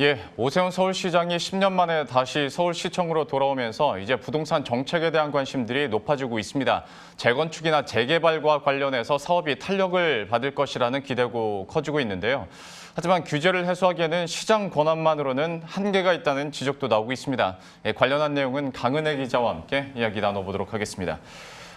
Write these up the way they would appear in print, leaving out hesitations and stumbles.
예, 오세훈 서울시장이 10년 만에 다시 서울시청으로 돌아오면서 이제 부동산 정책에 대한 관심들이 높아지고 있습니다. 재건축이나 재개발과 관련해서 사업이 탄력을 받을 것이라는 기대고 커지고 있는데요. 하지만 규제를 해소하기에는 시장 권한만으로는 한계가 있다는 지적도 나오고 있습니다. 예, 관련한 내용은 강은혜 기자와 함께 이야기 나눠보도록 하겠습니다.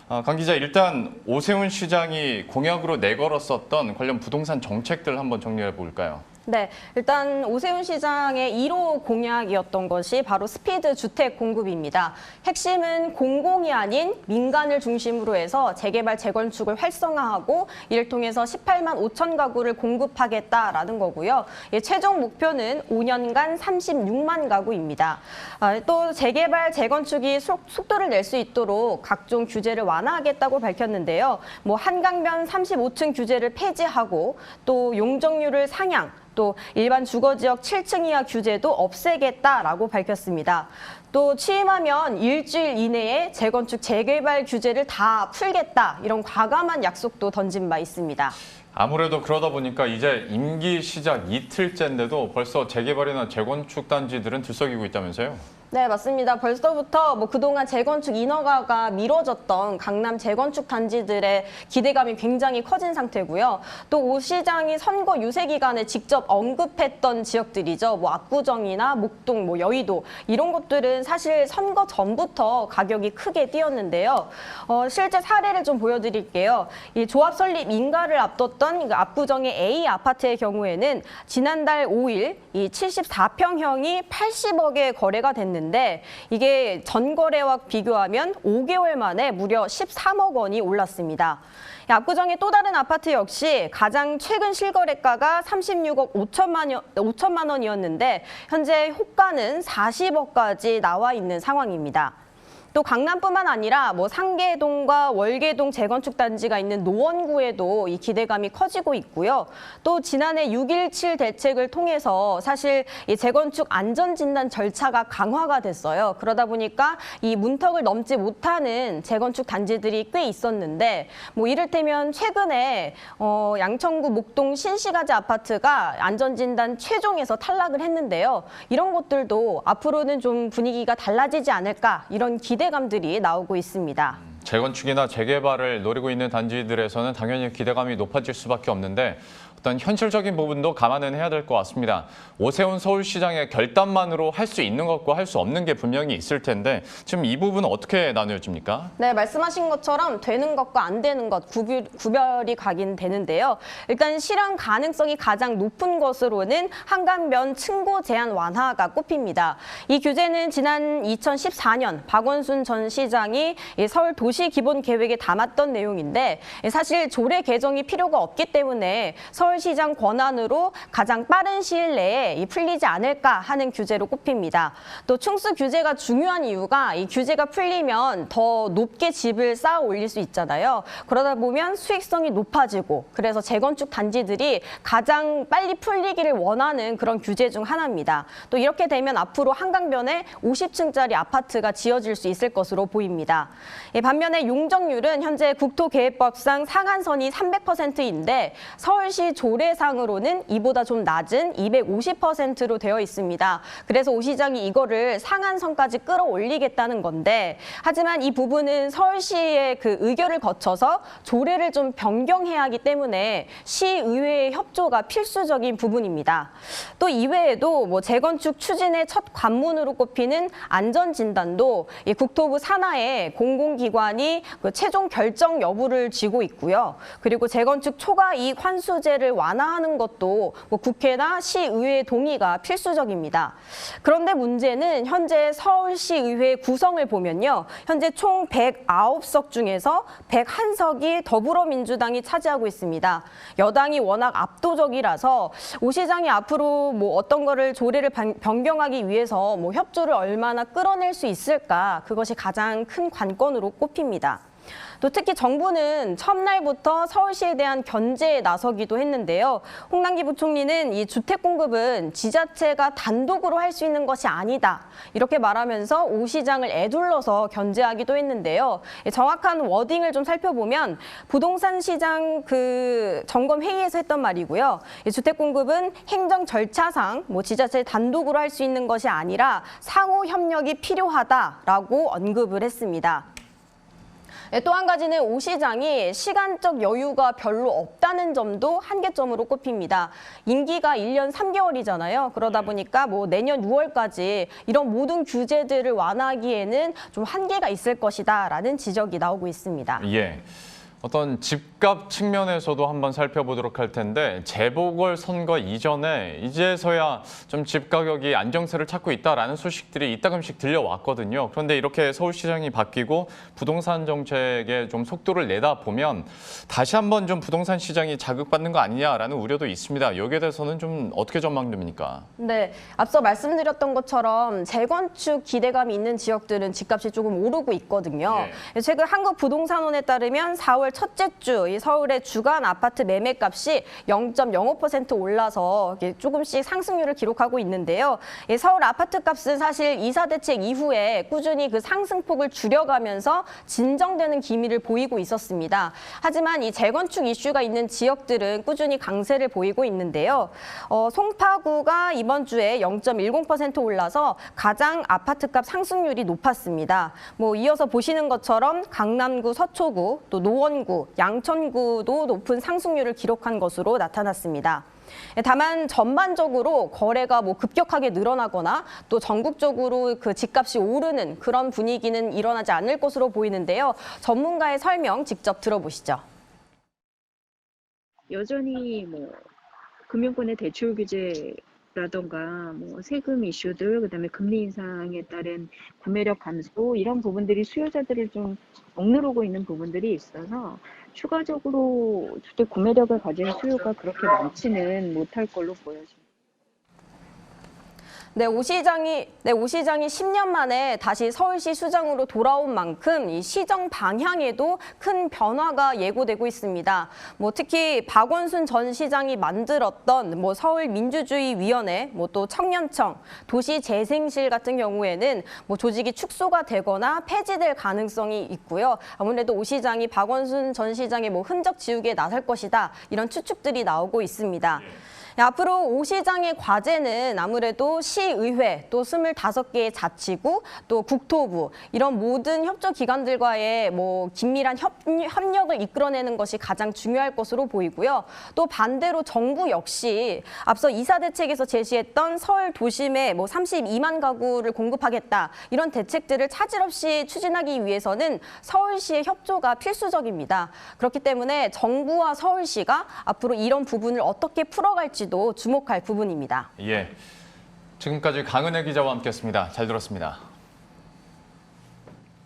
강 기자, 일단 오세훈 시장이 공약으로 내걸었었던 관련 부동산 정책들 한번 정리해 볼까요? 네, 일단 오세훈 시장의 1호 공약이었던 것이 바로 스피드 주택 공급입니다. 핵심은 공공이 아닌 민간을 중심으로 해서 재개발, 재건축을 활성화하고 이를 통해서 18만 5천 가구를 공급하겠다라는 거고요. 최종 목표는 5년간 36만 가구입니다. 또 재개발, 재건축이 속도를 낼 수 있도록 각종 규제를 완화하겠다고 밝혔는데요. 한강변 35층 규제를 폐지하고 또 용적률을 상향, 또 일반 주거지역 7층 이하 규제도 없애겠다라고 밝혔습니다. 또 취임하면 일주일 이내에 재건축, 재개발 규제를 다 풀겠다, 이런 과감한 약속도 던진 바 있습니다. 아무래도 그러다 보니까 이제 임기 시작 이틀째인데도 벌써 재개발이나 재건축 단지들은 들썩이고 있다면서요? 네, 맞습니다. 벌써부터 그동안 재건축 인허가가 미뤄졌던 강남 재건축 단지들의 기대감이 굉장히 커진 상태고요. 또 오 시장이 선거 유세 기간에 직접 언급했던 지역들이죠. 압구정이나 목동, 여의도 이런 곳들은 사실 선거 전부터 가격이 크게 뛰었는데요. 실제 사례를 좀 보여드릴게요. 이 조합 설립 인가를 앞뒀던 압구정의 A 아파트의 경우에는 지난달 5일 이 74평형이 80억에 거래가 됐는데 이게 전거래와 비교하면 5개월 만에 무려 13억 원이 올랐습니다. 압구정의 또 다른 아파트 역시 가장 최근 실거래가가 36억 5천만 원이었는데 현재 호가는 40억까지 나와 있는 상황입니다. 또 강남뿐만 아니라 상계동과 월계동 재건축 단지가 있는 노원구에도 이 기대감이 커지고 있고요. 또 지난해 6.17 대책을 통해서 사실 이 재건축 안전진단 절차가 강화가 됐어요. 그러다 보니까 이 문턱을 넘지 못하는 재건축 단지들이 꽤 있었는데 이를테면 최근에 양천구 목동 신시가지 아파트가 안전진단 최종에서 탈락을 했는데요. 이런 것들도 앞으로는 좀 분위기가 달라지지 않을까, 이런 기대감들이 나오고 있습니다. 재건축이나 재개발을 노리고 있는 단지들에서는 당연히 기대감이 높아질 수밖에 없는데 어떤 현실적인 부분도 감안은 해야 될 것 같습니다. 오세훈 서울시장의 결단만으로 할 수 있는 것과 할 수 없는 게 분명히 있을 텐데 지금 이 부분은 어떻게 나누어집니까? 네, 말씀하신 것처럼 되는 것과 안 되는 것 구별이 가긴 되는데요. 일단 실현 가능성이 가장 높은 것으로는 한강변 층고 제한 완화가 꼽힙니다. 이 규제는 지난 2014년 박원순 전 시장이 서울 도시기본계획에 담았던 내용인데 사실 조례 개정이 필요가 없기 때문에 서울시장 권한으로 가장 빠른 시일 내에 풀리지 않을까 하는 규제로 꼽힙니다. 또 충수 규제가 중요한 이유가 이 규제가 풀리면 더 높게 집을 쌓아 올릴 수 있잖아요. 그러다 보면 수익성이 높아지고 그래서 재건축 단지들이 가장 빨리 풀리기를 원하는 그런 규제 중 하나입니다. 또 이렇게 되면 앞으로 한강변에 50층짜리 아파트가 지어질 수 있을 것으로 보입니다. 반면에 용적률은 현재 국토계획법상 상한선이 300%인데 서울시 조례상으로는 이보다 좀 낮은 250%로 되어 있습니다. 그래서 오 시장이 이거를 상한선까지 끌어올리겠다는 건데 하지만 이 부분은 서울시의 그 의결을 거쳐서 조례를 좀 변경해야 하기 때문에 시의회의 협조가 필수적인 부분입니다. 또 이외에도 재건축 추진의 첫 관문으로 꼽히는 안전진단도 이 국토부 산하의 공공기관이 그 최종 결정 여부를 쥐고 있고요. 그리고 재건축 초과 이익 환수제를 완화하는 것도 국회나 시의회 동의가 필수적입니다. 그런데 문제는 현재 서울시의회 구성을 보면요. 현재 총 109석 중에서 101석이 더불어민주당이 차지하고 있습니다. 여당이 워낙 압도적이라서 오 시장이 앞으로 어떤 거를 조례를 변경하기 위해서 협조를 얼마나 끌어낼 수 있을까, 그것이 가장 큰 관건으로 꼽힙니다. 또 특히 정부는 첫날부터 서울시에 대한 견제에 나서기도 했는데요. 홍남기 부총리는 이 주택 공급은 지자체가 단독으로 할 수 있는 것이 아니다. 이렇게 말하면서 오 시장을 에둘러서 견제하기도 했는데요. 정확한 워딩을 좀 살펴보면 부동산 시장 점검 회의에서 했던 말이고요. 주택 공급은 행정 절차상 지자체 단독으로 할 수 있는 것이 아니라 상호 협력이 필요하다라고 언급을 했습니다. 또 한 가지는 오 시장이 시간적 여유가 별로 없다는 점도 한계점으로 꼽힙니다. 임기가 1년 3개월이잖아요. 그러다 보니까 내년 6월까지 이런 모든 규제들을 완화하기에는 좀 한계가 있을 것이다라는 지적이 나오고 있습니다. 예. 어떤 집값 측면에서도 한번 살펴보도록 할 텐데 재보궐선거 이전에 이제서야 좀 집 가격이 안정세를 찾고 있다라는 소식들이 이따금씩 들려왔거든요. 그런데 이렇게 서울시장이 바뀌고 부동산 정책에 좀 속도를 내다 보면 다시 한번 좀 부동산 시장이 자극받는 거 아니냐라는 우려도 있습니다. 여기에 대해서는 좀 어떻게 전망됩니까? 네, 앞서 말씀드렸던 것처럼 재건축 기대감이 있는 지역들은 집값이 조금 오르고 있거든요. 최근 한국부동산원에 따르면 4월 첫째 주 이 서울의 주간 아파트 매매값이 0.05% 올라서 조금씩 상승률을 기록하고 있는데요. 서울 아파트 값은 사실 이사 대책 이후에 꾸준히 그 상승폭을 줄여가면서 진정되는 기미를 보이고 있었습니다. 하지만 이 재건축 이슈가 있는 지역들은 꾸준히 강세를 보이고 있는데요. 송파구가 이번 주에 0.10% 올라서 가장 아파트값 상승률이 높았습니다. 이어서 보시는 것처럼 강남구, 서초구, 또 노원구, 양천구도 높은 상승률을 기록한 것으로 나타났습니다. 다만 전반적으로 거래가 급격하게 늘어나거나 또 전국적으로 그 집값이 오르는 그런 분위기는 일어나지 않을 것으로 보이는데요. 전문가의 설명 직접 들어보시죠. 여전히 금융권의 대출 규제라던가 세금 이슈들, 그다음에 금리 인상에 따른 구매력 감소 이런 부분들이 수요자들을 좀 억누르고 있는 부분들이 있어서 추가적으로 주택 구매력을 가진 수요가 그렇게 많지는 못할 걸로 보여집니다. 오 시장이 10년 만에 다시 서울시 수장으로 돌아온 만큼 이 시정 방향에도 큰 변화가 예고되고 있습니다. 특히 박원순 전 시장이 만들었던 서울민주주의위원회, 또 청년청, 도시재생실 같은 경우에는 조직이 축소가 되거나 폐지될 가능성이 있고요. 아무래도 오 시장이 박원순 전 시장의 흔적 지우기에 나설 것이다. 이런 추측들이 나오고 있습니다. 앞으로 오 시장의 과제는 아무래도 시의회, 또 25개의 자치구, 또 국토부 이런 모든 협조기관들과의 긴밀한 협력을 이끌어내는 것이 가장 중요할 것으로 보이고요. 또 반대로 정부 역시 앞서 이사 대책에서 제시했던 서울 도심에 32만 가구를 공급하겠다 이런 대책들을 차질 없이 추진하기 위해서는 서울시의 협조가 필수적입니다. 그렇기 때문에 정부와 서울시가 앞으로 이런 부분을 어떻게 풀어갈지 주목할 부분입니다. 예, 지금까지 강은혜 기자와 함께했습니다. 잘 들었습니다.